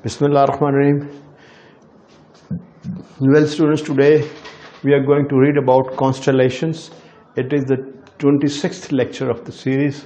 Bismillah ar-Rahman ar-Rahim. Well, students, today we are going to read about constellations. It is the 26th lecture of the series.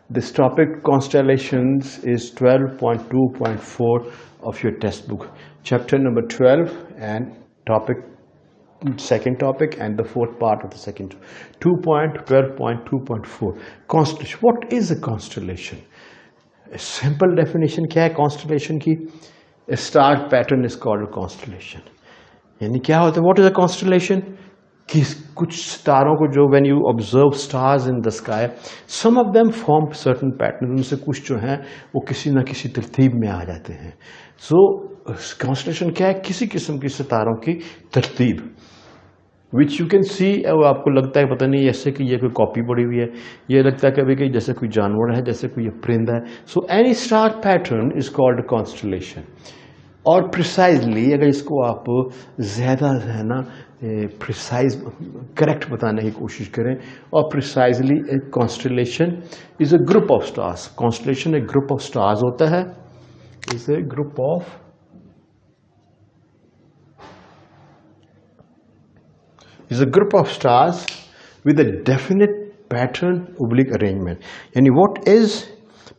This topic, constellations, is 12.2.4 of your textbook. Chapter number 12 and second topic and the fourth part of the second 2.12.2.4. Constellation. What is a constellation? A simple definition क्या है constellation की? A star pattern is called a constellation. यानी क्या होता है? What is a constellation? कि कुछ सितारों को जो when you observe stars in the sky, some of them form certain patterns. उनसे कुछ जो हैं वो किसी न किसी तरतीब में आ जाते हैं. So constellation क्या है? किसी किस्म की सितारों की तरतीब. Which you can see, वो आपको लगता है पता नहीं जैसे कि ये कोई कॉपी पड़ी हुई है, ये लगता है कभी कभी जैसे कोई जानवर है, जैसे कोई परिंदा है. So any star pattern is called constellation. और प्रिसाइजली अगर इसको आप ज़्यादा है ना प्रिसाइज करेक्ट बताने की कोशिश करें, और precisely constellation is a group of stars. Constellation एक ग्रुप ऑफ स्टार्स होता है. Is a group of is a group of stars with a definite pattern oblique arrangement. यानी what is,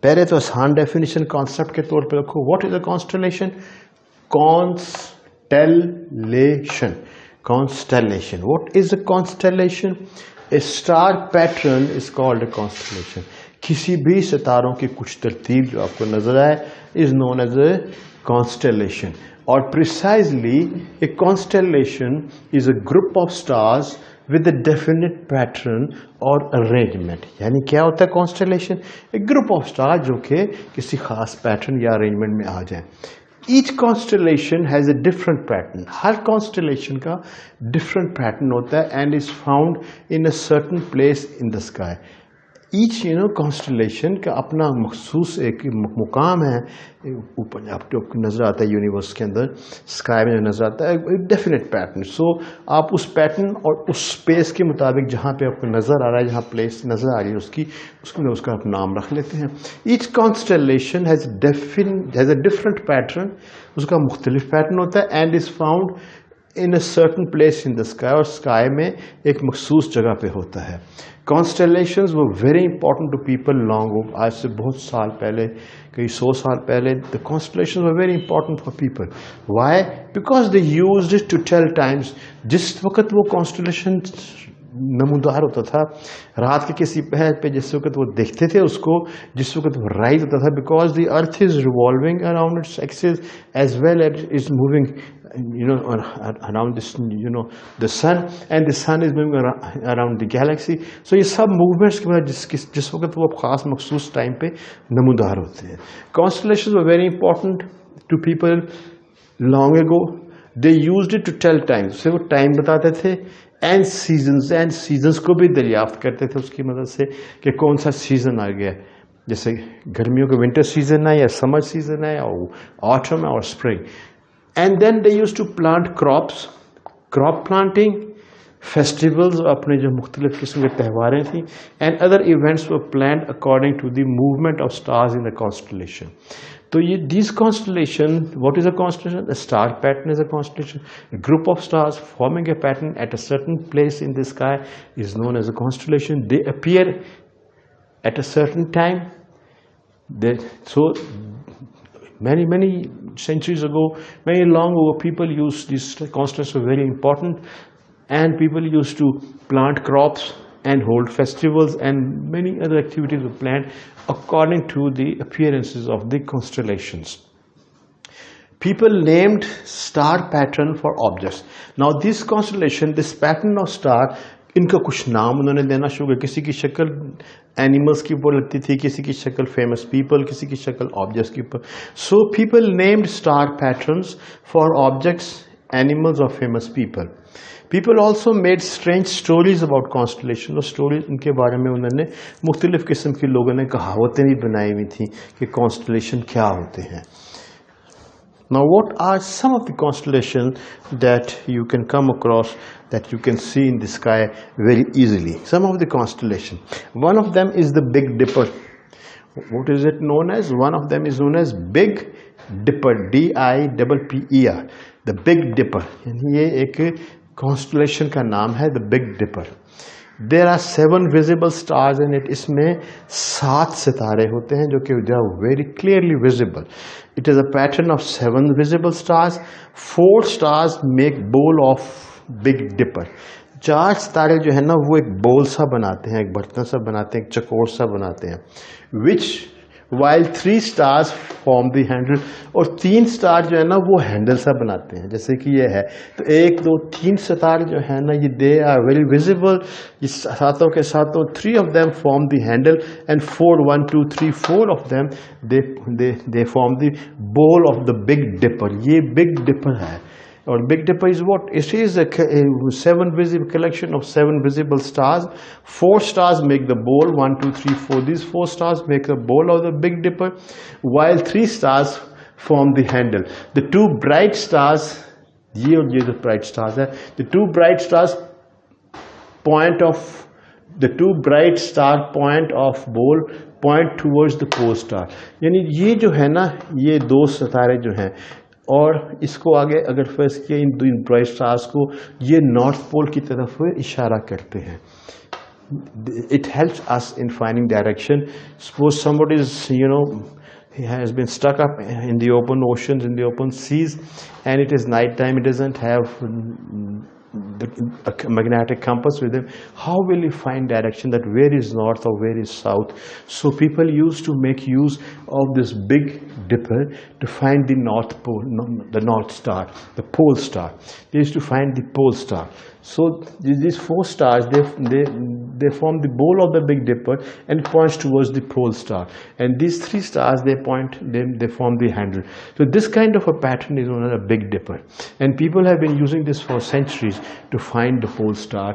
पहले तो आसान डेफिनेशन कॉन्सेप्ट के तौर पे रखो. what is a constellation? Constellation. Constellation. What is a constellation? A star pattern is called a constellation. किसी भी सितारों की कुछ तरतीब जो आपको नजर आए is known as a constellation. और precisely a constellation is a group of stars with a definite pattern or arrangement. यानी क्या होता है constellation? A group of stars जो कि किसी खास pattern या arrangement में आ जाए. Each constellation has a different pattern. Her constellation का different pattern होता है and is found in a certain place in the sky. Each constellation का अपना मखसूस एक मुकाम है. ऊपर आपको नजर आता है यूनिवर्स के अंदर, स्काई में नजर आता है एक डेफिनेट पैटर्न. सो आप उस पैटर्न और उस स्पेस के मुताबिक जहाँ पे आपको नजर आ रहा है, जहाँ प्लेस नजर आ रही है उसका आप नाम रख लेते हैं. Each constellation has a different pattern. उसका मुख्तलिफ पैटर्न होता है and is found in a certain place in the sky. और स्काई में एक मखसूस जगह पे होता है. Constellations were very important to people long ago. आज से बहुत साल पहले, कई 100 साल पहले, the constellations were very important for people. Why? Because they used it to tell times. जिस वक्त वो constellation नमूदार होता था रात के किसी पहर पे, जिस वक्त वो देखते थे उसको, जिस वक्त वो राइज होता था, because the earth is revolving around its axis as well as is moving around this the sun, and the sun is moving around the galaxy. So ये सब movements की वजह जिस वक्त वो खास मखसूस टाइम पे नमूदार होते हैं. Constellations were very important to people long ago. They used it to tell time. से वो टाइम बताते थे एंड सीजन्स को भी दरियाफ्त करते थे उसकी मदद से कि कौन सा सीजन आ गया. जैसे गर्मियों का विंटर सीजन है या समर सीजन है और ऑटम है और spring. And then they used to plant crop planting, festivals, अपने जो मुख्तलिफ किस्म के त्यौहारें थी, and other events were planned according to the movement of stars in the constellation. तो ये this constellation, what is a constellation? A star pattern is a constellation. A group of stars forming a pattern at a certain place in the sky is known as a constellation. They appear eight a certain time. So many centuries ago, very long ago, people used these constellations were very important, and people used to plant crops and hold festivals, and many other activities were planned according to the appearances of the constellations. People named star pattern for objects. Now this constellation, this pattern of star, इनका कुछ नाम उन्होंने देना शुरू किया. किसी की शक्ल एनिमल्स की ऊपर लगती थी, किसी की शक्ल फेमस पीपल, किसी की शक्ल ऑब्जेक्ट्स के ऊपर. So people named star patterns for objects, animals और famous people. People also made strange stories about constellation. और स्टोरीज उनके बारे में उन्होंने मुख्तलिफ किस्म के लोगों ने कहावतें भी बनाई हुई थी कि कॉन्स्टेलेशन क्या होते हैं. Now what are some of the constellations that you can come across, that you can see in the sky very easily? Some of the constellations. One of them is the Big Dipper. What is it known as? One of them is known as Big Dipper, DIPPER, the Big Dipper. ये एक constellation का नाम है, the Big Dipper. There are 7 visible stars in it. इसमें 7 सितारे होते हैं जो कि they are very clearly visible. It is a pattern of 7 visible stars. 4 stars make bowl of Big Dipper. 4 सितारे जो है ना वो एक बोल सा बनाते हैं, एक बर्तन सा बनाते हैं, एक चकोर सा बनाते हैं. Which while 3 stars form the handle, और 3 स्टार जो है ना वो हैंडल सा बनाते हैं, जैसे कि ये है. तो 1 2 3 सितारे जो है ना ये दे आर वेरी विजिबल. ये सातों के सातों 3 of them form the handle and 4 1 2 3 4 of them they form the bowl of the Big Dipper. ये Big Dipper है. Or Big Dipper is what? It is a 7 visible collection of 7 visible stars. 4 stars make the bowl. 1 2 3 4. These 4 stars make the bowl of the Big Dipper, while 3 stars form the handle. The 2 bright stars, ये और ये जो bright stars है, the 2 bright stars point of bowl point towards the pole star. यानी ये जो है ना ये 2 सितारे जो हैं, और इसको आगे अगर फर्ज किया इन ब्राइट स्टार्स को, ये नॉर्थ पोल की तरफ इशारा करते हैं. It helps us in finding direction. Suppose somebody is, he has been stuck up in the open oceans, in the open seas, and it is night time. It doesn't have a magnetic compass with him. How will he find direction, that where is north or where is south? So people used to make use of this Big Dipper to find the north pole, the north star, the pole star. They used to find the pole star. So these 4 stars, they form the bowl of the Big Dipper and it points towards the pole star. And these 3 stars, they form the handle. So this kind of a pattern is known as a Big Dipper. And people have been using this for centuries to find the pole star.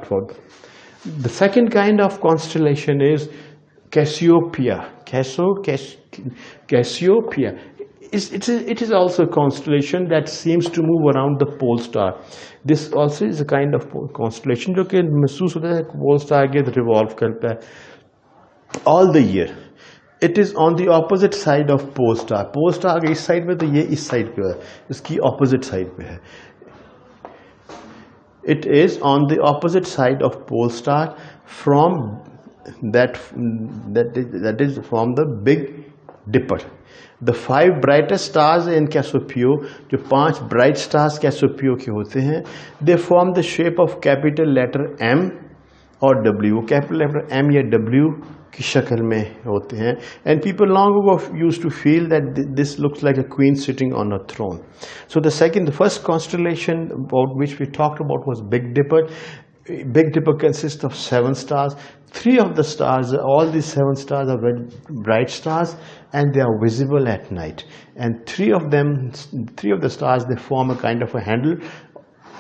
The second kind of constellation is Cassiopeia. Cassiopeia. It is also a constellation that seems to move around the pole star. This also is a kind of constellation जो कि महसूस होता है pole star के revolve करता है all the year. It is on the opposite side of pole star. Pole star अगर इस साइड में तो ये इस साइड पे है, इसकी opposite side पे है. It is on the opposite side of pole star from that is from the Big Dipper. The 5 brightest stars in Cassiopeia, जो 5 bright stars Cassiopeia के होते हैं, they form the shape of capital letter M और W. Capital letter M या W की शक्ल में होते हैं. And people long ago used to feel that this looks like a queen sitting on a throne. So the first constellation about which we talked about was Big Dipper. Big Dipper consists of 7 stars. 3 of the stars, all these 7 stars are very bright stars and they are visible at night. And 3 of the stars, they form a kind of a handle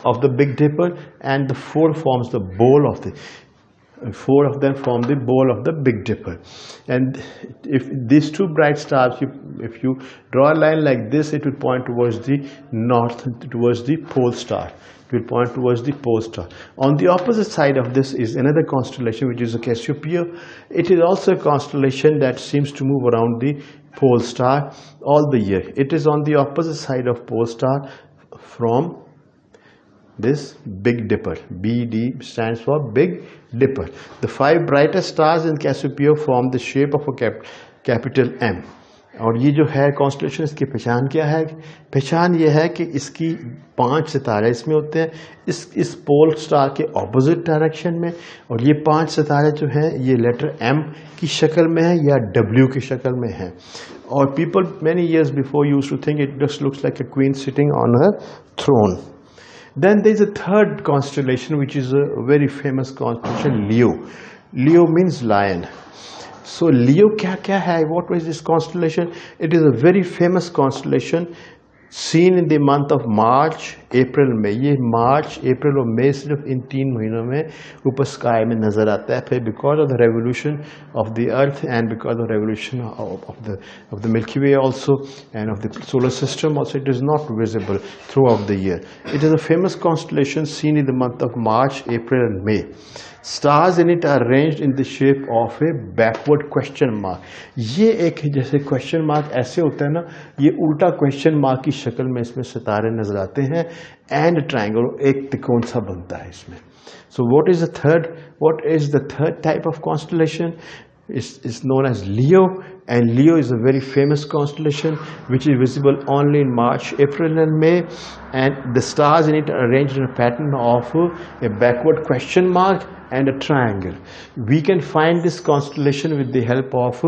of the Big Dipper, and the 4 forms the bowl of the 4 of them form the bowl of the Big Dipper. And if these 2 bright stars, if you draw a line like this, it will point towards the north, towards the pole star. It will point towards the pole star. On the opposite side of this is another constellation, which is a Cassiopeia. It is also a constellation that seems to move around the pole star all the year. It is on the opposite side of pole star from this Big Dipper. BD stands for Big Dipper. The 5 brightest stars in Cassiopeia form the shape of a capital M. और ये जो है constellation, इसकी पहचान क्या है? पहचान ये है कि इसकी 5 सितारे इसमें होते हैं इस पोल स्टार के ऑपोजिट डायरेक्शन में, और ये 5 सितारे जो हैं ये लेटर M की शक्ल में है या W की शक्ल में है. और people many years before used to think it just looks like a queen sitting on her throne. Then there is a third constellation, which is a very famous constellation, Leo. Leo means lion. So Leo क्या है? What was this constellation? It is a very famous constellation seen in the month of March अप्रैल में, ये मार्च अप्रैल और मई सिर्फ इन 3 महीनों में ऊपर sky में नज़र आता है. फिर because of the revolution of the earth and because of revolution of the milky way also end of the solar system also, it is not visible through out the year. It is a famous constellation seen in the month of March April and may. Stars in it are arranged in the shape of a backward question mark. ये एक जैसे question mark ऐसे होता है ना, ये उल्टा question mark की शक्ल में इसमें सितारे नजर आते हैं. एंड ट्रायंगल, एक त्रिकोण सा बनता है इसमें. So what is the third type of constellation? Is known as Leo, and Leo is a very famous constellation which is visible only in March, April and May, and the stars in it are arranged in a pattern of a backward question mark and a triangle. We can find this constellation with the help of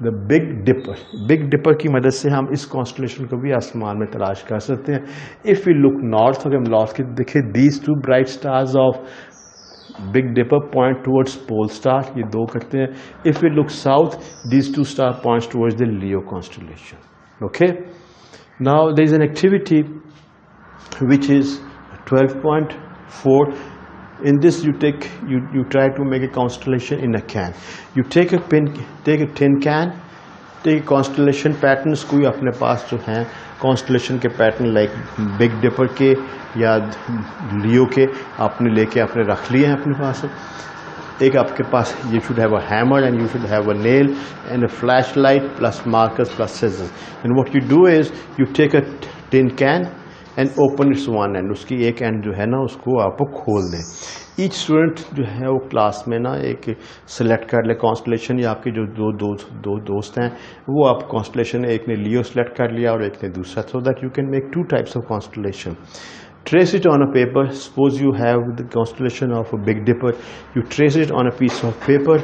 the Big Dipper. Big Dipper की मदद से हम इस constellation को भी आसमान में तलाश कर सकते हैं. If we look north, अगर हम north की देखें, these two bright stars of Big Dipper point towards pole star, ये दो करते हैं. If we look south, these two stars points towards the Leo constellation. Okay. Now there is an activity which is 12.4. In this you try to make a constellation in a can. You take a tin can, take a constellation patterns कोई अपने पास जो हैं constellation के pattern like Big Dipper के या Leo के आपने लेके आपने रख लिए हैं अपने पास. एक आपके पास you should have a hammer and you should have a nail and a flashlight plus markers plus scissors. And what you do is you take a tin can and open its one end. उसकी एक end जो है ना उसको आप खोल दें. Each student जो है वो क्लास में ना एक सेलेक्ट कर ले कॉन्स्टलेशन, या आपके जो दो दोस्त हैं वो आप कॉन्स्टलेशन, एक ने लियो सेलेक्ट कर लिया और एक ने दूसरा, so that you can make 2 types of constellation. Trace it on a paper. Suppose you have the constellation of a Big Dipper. You trace it on a piece of paper.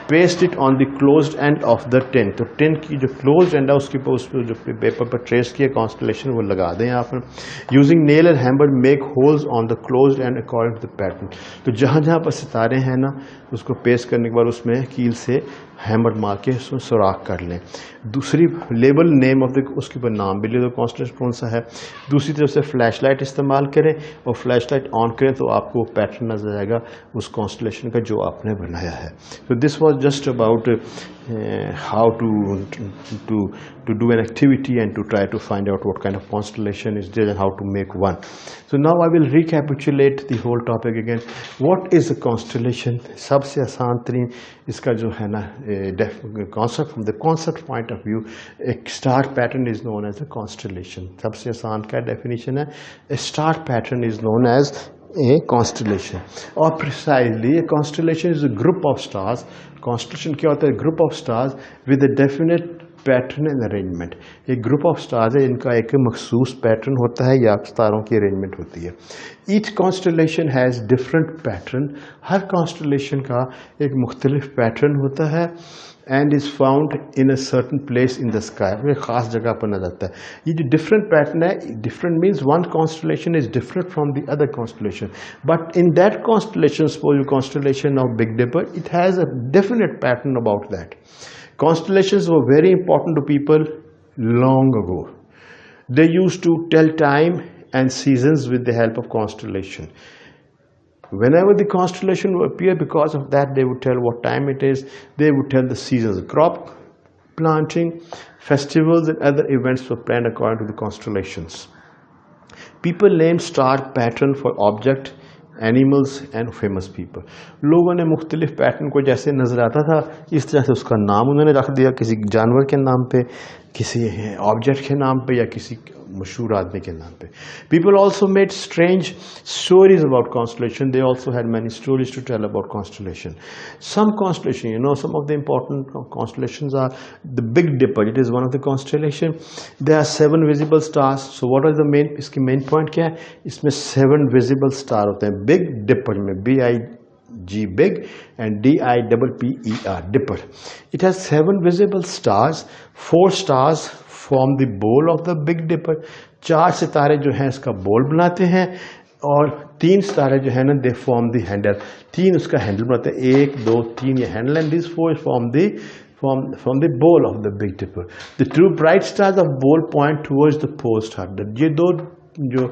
Paste it on the closed end of the tin. तो tin की जो closed end है उसके ऊपर उस जो paper पर trace किया constellation वो लगा दें आप. Using nail and hammer make holes on the closed end according to the pattern. तो जहाँ जहाँ पर सितारे हैं ना उसको पेस्ट करने के बाद उसमें कील से हैमर मार के उसमें सुराख कर लें. दूसरी लेबल नेम ऑफ द, उसके ऊपर नाम भी ले दो कॉन्स्टलेशन कौन सा है. दूसरी तरफ से फ्लैश लाइट इस्तेमाल करें और फ्लैश लाइट ऑन करें तो आपको पैटर्न नजर आएगा उस कॉन्स्टलेशन का जो आपने बनाया है. तो this was just about how to do an activity and to try to find out what kind of constellation is there and how to make one. So now I will recapitulate the whole topic again. What is a constellation? सबसे आसान तरीन इसका जो है ना concept, from the concept point of view, a star pattern is known as a constellation. सबसे आसान का definition है, a star pattern is known as a constellation. Or precisely a constellation is a group of stars. Constellation क्या होता है? Group of stars with a definite pattern and arrangement. एक group of stars है, इनका एक मखसूस pattern होता है या तारों की arrangement होती है. Each constellation has different pattern. Her constellation का एक मुख्तलिफ pattern होता है and is found in a certain place in the sky. एक खास जगह पर नजर आता है. ये जो different pattern है, different means one constellation is different from the other constellation. But in that constellation, suppose your constellation of Big Dipper, it has a definite pattern about that. Constellations were very important to people long ago. They used to tell time and seasons with the help of constellation. Whenever the constellation would appear, because of that they would tell what time it is, they would tell the seasons, crop planting, festivals and other events were planned according to the constellations. People named star pattern for object, animals and famous people. लोगों ने मुख्तलिफ pattern को जैसे नजर आता था इस तरह से उसका नाम उन्होंने रख दिया, किसी जानवर के नाम पे, किसी ऑब्जेक्ट के नाम पे या किसी मशहूर आदमी के नाम पे. People also made strange stories about constellation. They also had many stories to tell about constellation. Some constellation, some of the important constellations are the Big Dipper. It is one of the constellation. There are 7 visible stars. So what are the main, इसकी main point क्या है? इसमें 7 visible star होते हैं. Big Dipper में B-I-G big and D-I-P-P-E-R Dipper. It has 7 visible stars. 4 stars form the bowl of the Big Dipper. 4 सितारे जो हैं इसका बोल बनाते हैं और 3 सितारे जो है ना they form the handle. 3 उसका हैंडल बनाते हैं, 1, 2, 3 ये handle and these 4 form the bowl of the Big Dipper. The two bright stars of bowl point towards the pole star. ये 2 जो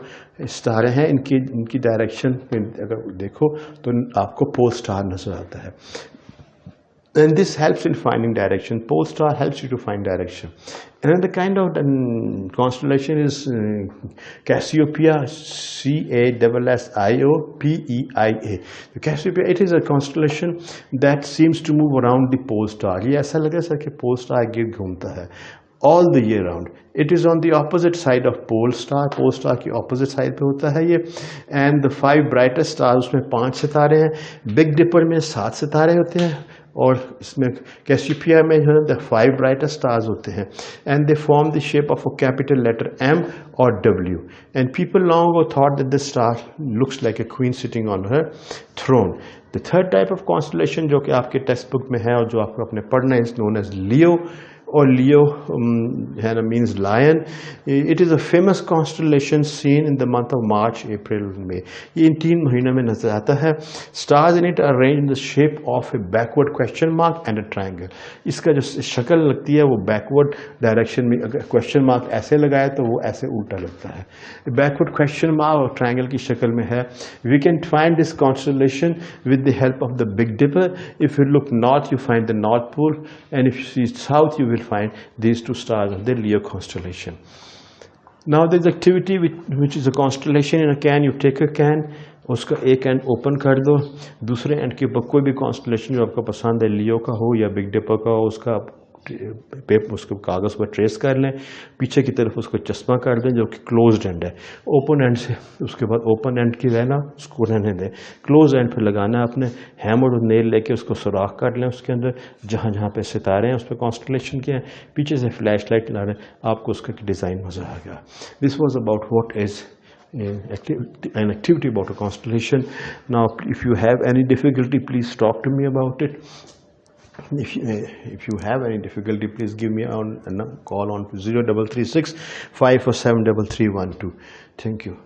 स्टार हैं इनकी डायरेक्शन अगर देखो तो आपको पोल स्टार नजर आता है। And this helps in finding direction. Pole star helps you to find direction. Another kind of constellation is Cassiopeia, Cassiopea. The Cassiopeia, it is a constellation that seems to move around the pole star. ये ऐसा लगे sir कि pole star गिर घूमता है all the year round. It is on the opposite side of pole star. Pole star की opposite side पे होता है ये. And the 5 brightest stars, उसमें 5 सितारे हैं. Big Dipper में 7 सितारे होते हैं और इसमें कैसियोपिया में जो है द 5 brightest stars होते हैं, and they form the shape of a capital letter M or W, and people long ago thought that the star looks like a queen sitting on her throne. The third type of constellation जो कि आपके text book में है और जो आपको अपने पढ़ना है is known as Leo, or Leo means lion. It is a famous constellation seen in the month of March, April, May. ये इन 3 महीनों में नजर आता है. Stars in it are arranged in the shape of a backward question mark and a triangle. इसका जो शक्ल लगती है वो backward direction में, अगर question mark ऐसे लगाए तो वो ऐसे उल्टा लगता है. Backward question mark और triangle की शक्ल में है. We can find this constellation with the help of the Big Dipper. If you look north, you find the North Pole, and if you see south, you will find these 2 stars of the Leo constellation. Now there is activity which is a constellation in a can. You take a can, उसका एक and open कर दो, दूसरे and के ऊपर कोई भी constellation जो आपको पसंद है, लियो का हो या बिग डिपर का हो, उसका उसको कागज़ पर ट्रेस कर लें, पीछे की तरफ उसको चश्मा कर दें जो कि क्लोज्ड एंड है. ओपन एंड से उसके बाद ओपन एंड की रहना उसको रहने दें, क्लोज एंड पर लगाना अपने हैमर और नेल लेके उसको सुराख कर लें, उसके अंदर जहाँ जहाँ पे सितारे हैं उस पर कॉन्स्टलेशन किए हैं, पीछे से फ्लैश लाइट ला रहे हैं, आपको उसका डिज़ाइन मज़ा आ गया. This was about what is an activity about a constellation. Now if you have any difficulty, please talk to me about it. If you have any difficulty, please give me a call on 0336 547 3312. Thank you.